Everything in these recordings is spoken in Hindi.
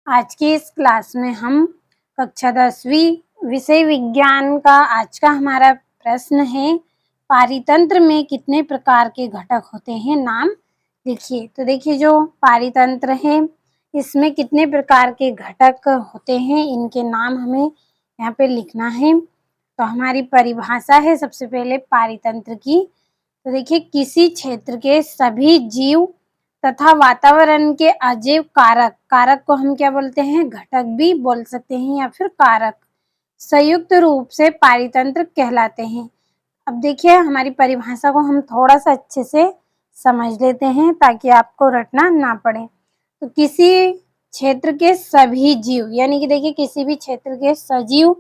आज की इस क्लास में हम कक्षा 10वीं विषय विज्ञान का आज का हमारा प्रश्न है, पारितंत्र में कितने प्रकार के घटक होते हैं, नाम लिखिए। तो देखिए, जो पारितंत्र है इसमें कितने प्रकार के घटक होते हैं, इनके नाम हमें यहाँ पे लिखना है। तो हमारी परिभाषा है सबसे पहले पारितंत्र की। तो देखिए, किसी क्षेत्र के सभी जीव तथा वातावरण के अजैव कारक, कारक को हम क्या बोलते हैं, घटक भी बोल सकते हैं या फिर कारक, संयुक्त रूप से पारितंत्र कहलाते हैं। अब देखिए, हमारी परिभाषा को हम थोड़ा सा अच्छे से समझ लेते हैं ताकि आपको रटना ना पड़े। तो किसी क्षेत्र के सभी जीव, यानी कि देखिए किसी भी क्षेत्र के सजीव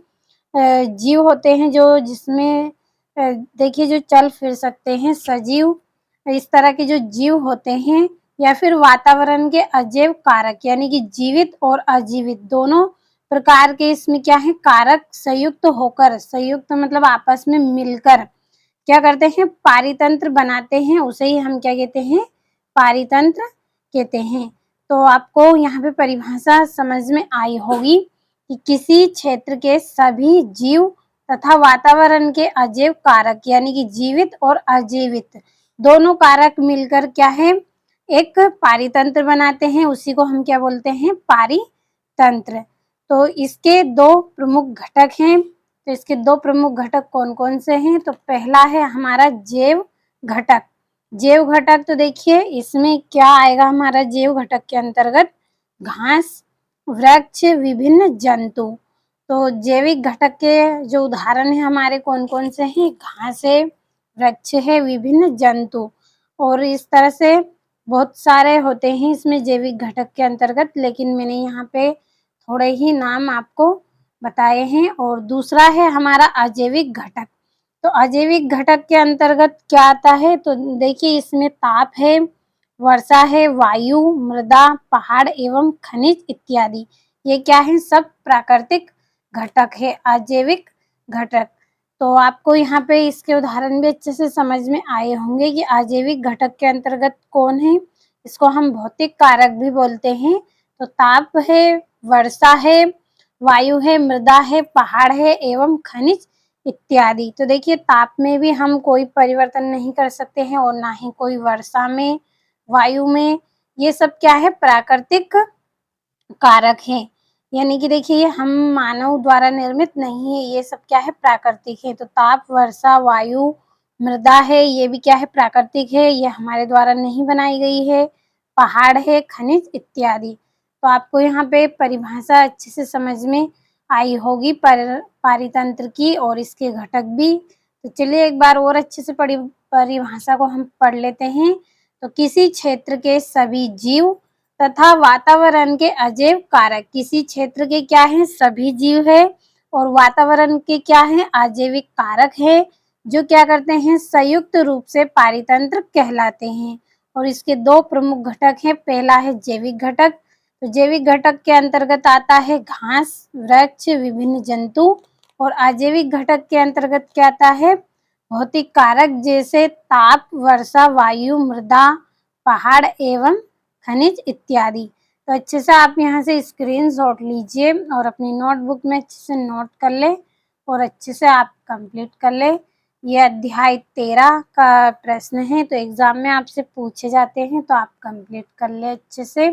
जीव होते हैं जो जिसमें देखिए जो चल फिर सकते हैं, सजीव, इस तरह के जो जीव होते हैं, या फिर वातावरण के अजैव कारक, यानी कि जीवित और अजीवित दोनों प्रकार के इसमें क्या है, कारक संयुक्त होकर, संयुक्त मतलब आपस में मिलकर क्या करते हैं, पारितंत्र बनाते हैं। उसे ही हम क्या कहते हैं, पारितंत्र कहते हैं। तो आपको यहाँ पे परिभाषा समझ में आई होगी कि किसी क्षेत्र के सभी जीव तथा वातावरण के अजैव कारक, यानी कि जीवित और अजीवित दोनों कारक मिलकर क्या है, एक पारितंत्र बनाते हैं। उसी को हम क्या बोलते हैं, पारितंत्र। तो इसके दो प्रमुख घटक हैं। तो इसके दो प्रमुख घटक कौन कौन से हैं? तो पहला है हमारा जैव घटक। जैव घटक, तो देखिए इसमें क्या आएगा हमारा जैव घटक के अंतर्गत, घास, वृक्ष, विभिन्न जंतु। तो जैविक घटक के जो उदाहरण है हमारे कौन कौन से हैं, घास है, वृक्ष है, विभिन्न जंतु, और इस तरह से बहुत सारे होते हैं इसमें जैविक घटक के अंतर्गत, लेकिन मैंने यहाँ पे थोड़े ही नाम आपको बताए हैं। और दूसरा है हमारा अजैविक घटक। तो अजैविक घटक के अंतर्गत क्या आता है? तो देखिए इसमें ताप है, वर्षा है, वायु, मृदा, पहाड़ एवं खनिज इत्यादि, ये क्या है, सब प्राकृतिक घटक है, अजैविक घटक। तो आपको यहाँ पे इसके उदाहरण भी अच्छे से समझ में आए होंगे कि अजैविक घटक के अंतर्गत कौन है। इसको हम भौतिक कारक भी बोलते हैं। तो ताप है, वर्षा है, वायु है, मृदा है, पहाड़ है एवं खनिज इत्यादि। तो देखिए, ताप में भी हम कोई परिवर्तन नहीं कर सकते हैं और ना ही कोई वर्षा में, वायु में, ये सब क्या है, प्राकृतिक कारक है। यानी कि देखिए, ये हम मानव द्वारा निर्मित नहीं है, ये सब क्या है, प्राकृतिक है। तो ताप, वर्षा, वायु, मृदा है, ये भी क्या है, प्राकृतिक है, ये हमारे द्वारा नहीं बनाई गई है। पहाड़ है, खनिज इत्यादि। तो आपको यहाँ पे परिभाषा अच्छे से समझ में आई होगी पारितंत्र की और इसके घटक भी। तो चलिए एक बार और अच्छे से परिभाषा को हम पढ़ लेते हैं। तो किसी क्षेत्र के सभी जीव तथा वातावरण के अजैव कारक, किसी क्षेत्र के क्या है, सभी जीव है, और वातावरण के क्या है, अजैविक कारक है, जो क्या करते हैं, संयुक्त रूप से पारितंत्र कहलाते हैं। और इसके दो प्रमुख घटक हैं। पहला है जैविक घटक। तो जैविक घटक के अंतर्गत आता है घास, वृक्ष, विभिन्न जंतु, और अजैविक घटक के अंतर्गत क्या आता है, भौतिक कारक जैसे ताप, वर्षा, वायु, मृदा, पहाड़ एवं खनिज इत्यादि। तो अच्छे से आप यहाँ से स्क्रीनशॉट लीजिए और अपनी नोटबुक में अच्छे से नोट कर ले और अच्छे से आप कंप्लीट कर ले। ये अध्याय 13 का प्रश्न है, तो एग्जाम में आपसे पूछे जाते हैं, तो आप कंप्लीट कर ले अच्छे से।